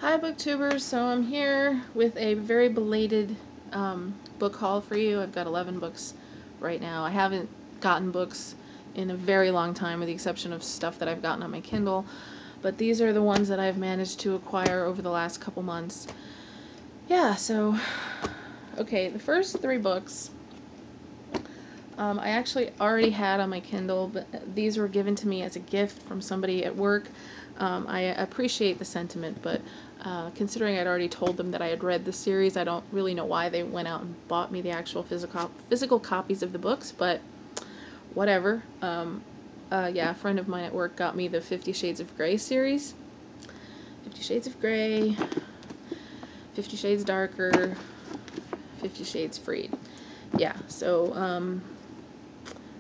Hi booktubers, so I'm here with a very belated book haul for you. I've got 11 books right now. I haven't gotten books in a very long time with the exception of stuff that I've gotten on my Kindle, but these are the ones that I've managed to acquire over the last couple months. Yeah, so, okay, the first 3 books I actually already had on my Kindle, but these were given to me as a gift from somebody at work. I appreciate the sentiment, but considering I'd already told them that I had read the series, I don't really know why they went out and bought me the actual physical copies of the books, but whatever. Yeah, a friend of mine at work got me the 50 Shades of Grey series. 50 Shades of Grey, 50 Shades Darker, 50 Shades Freed. Yeah, so,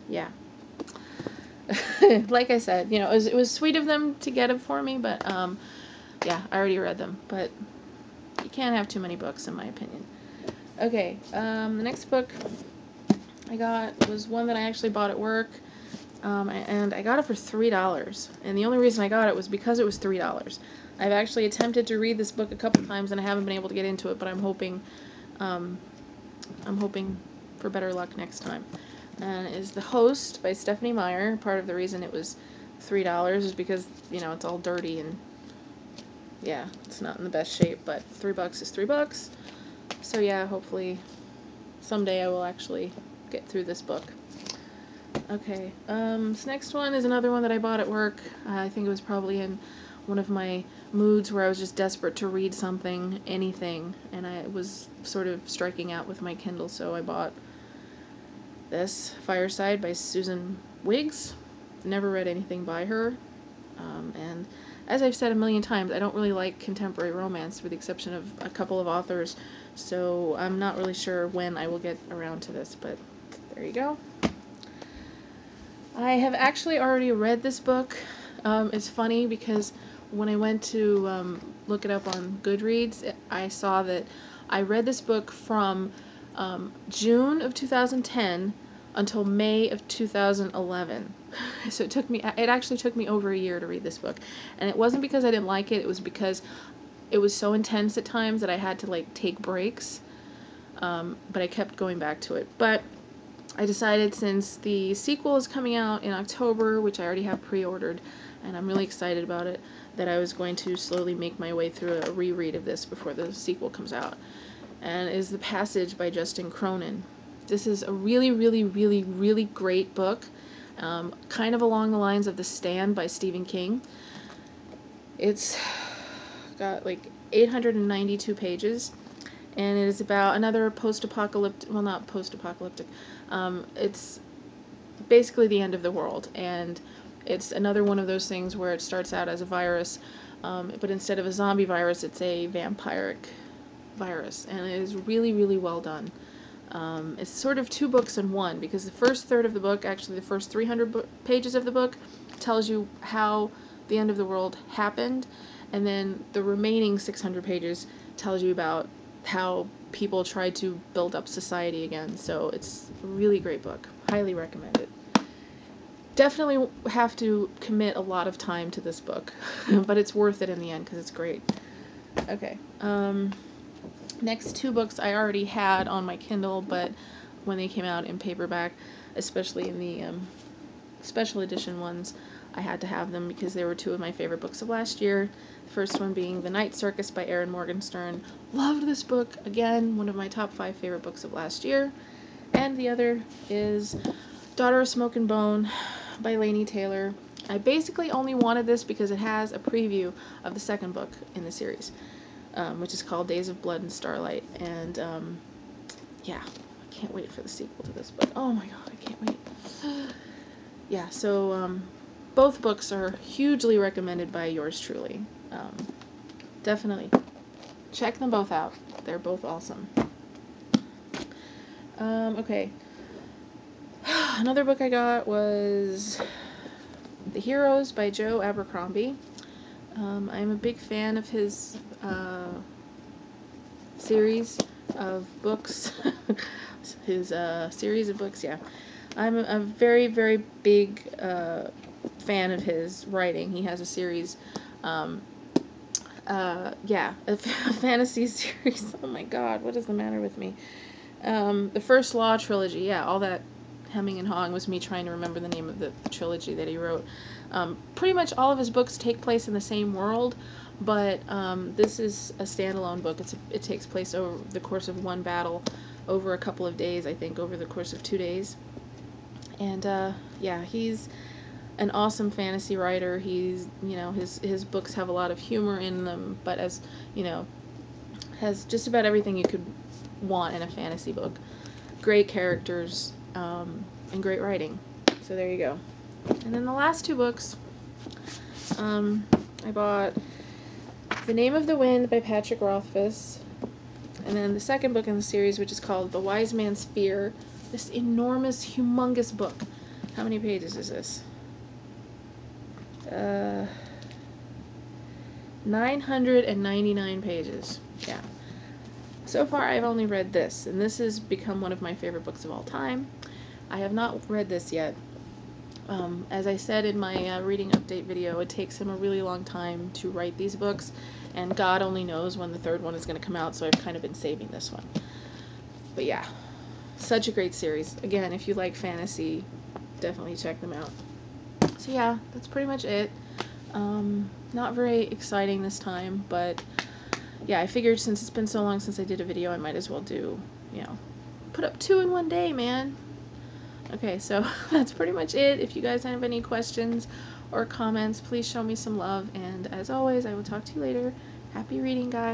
yeah. Like I said, you know, it was sweet of them to get them for me, but yeah, I already read them. But you can't have too many books, in my opinion. Okay, the next book I got was one that I actually bought at work, and I got it for $3. And the only reason I got it was because it was $3. I've actually attempted to read this book a couple times, and I haven't been able to get into it, but I'm hoping for better luck next time. And is The Host by Stephanie Meyer. Part of the reason it was $3 is because, you know, it's all dirty and, yeah, it's not in the best shape, but $3 is $3. So yeah, hopefully someday I will actually get through this book. Okay, this next one is another one that I bought at work. I think it was probably in one of my moods where I was just desperate to read something, anything, and I was sort of striking out with my Kindle, so I bought this, Fireside by Susan Wiggs. Never read anything by her, and as I've said a million times, I don't really like contemporary romance with the exception of a couple of authors, so I'm not really sure when I will get around to this, but there you go. I have actually already read this book. It's funny because when I went to look it up on Goodreads, I saw that I read this book from June of 2010 until May of 2011. So it actually took me over a year to read this book. And it wasn't because I didn't like it, it was because it was so intense at times that I had to like take breaks. But I kept going back to it. But I decided, since the sequel is coming out in October, which I already have pre-ordered, and I'm really excited about it, that I was going to slowly make my way through a reread of this before the sequel comes out. And is The Passage by Justin Cronin. This is a really, really, really, really great book, kind of along the lines of The Stand by Stephen King. It's got like 892 pages, and it is about another post-apocalyptic, well, not post-apocalyptic, it's basically the end of the world, and it's another one of those things where it starts out as a virus, but instead of a zombie virus, it's a vampiric virus, and it is really, really well done. It's sort of 2 books in one, because the first third of the book, actually the first 300 pages of the book, tells you how the end of the world happened, and then the remaining 600 pages tells you about how people tried to build up society again. So it's a really great book. Highly recommend it. Definitely have to commit a lot of time to this book, but it's worth it in the end because it's great. Okay. Next 2 books I already had on my Kindle, but when they came out in paperback, especially in the special edition ones, I had to have them because they were 2 of my favorite books of last year. The first one being The Night Circus by Erin Morgenstern. Loved this book. Again, one of my top 5 favorite books of last year. And the other is Daughter of Smoke and Bone by Laini Taylor. I basically only wanted this because it has a preview of the second book in the series, which is called Days of Blood and Starlight. And yeah, I can't wait for the sequel to this book. Oh my god, I can't wait. Yeah, so both books are hugely recommended by yours truly. Definitely check them both out. They're both awesome. Okay. Another book I got was The Heroes by Joe Abercrombie. I'm a big fan of his series of books. His series of books, yeah. I'm a very, very big fan of his writing. He has a series Yeah, a fantasy series. Oh my God, what is the matter with me? The First Law trilogy. Yeah, all that hemming and hawing was me trying to remember the name of the trilogy that he wrote. Pretty much all of his books take place in the same world, but this is a standalone book. It takes place over the course of one battle, over a couple of days, I think, over the course of 2 days. And yeah, he's an awesome fantasy writer. He's, his books have a lot of humor in them, but as, you know, has just about everything you could want in a fantasy book. Great characters, and great writing. So there you go. And then the last two books, I bought The Name of the Wind by Patrick Rothfuss, and then the second book in the series, which is called The Wise Man's Fear. This enormous, humongous book. How many pages is this? 999 pages. Yeah. So far, I've only read this, and this has become one of my favorite books of all time. I have not read this yet. As I said in my reading update video, it takes him a really long time to write these books, and God only knows when the third one is going to come out, so I've kind of been saving this one. But yeah, such a great series. Again, if you like fantasy, definitely check them out. So yeah, that's pretty much it. Not very exciting this time, but yeah, I figured since it's been so long since I did a video, I might as well do, put up 2 in one day, man. Okay, so that's pretty much it. If you guys have any questions or comments, please show me some love, and as always, I will talk to you later. Happy reading, guys.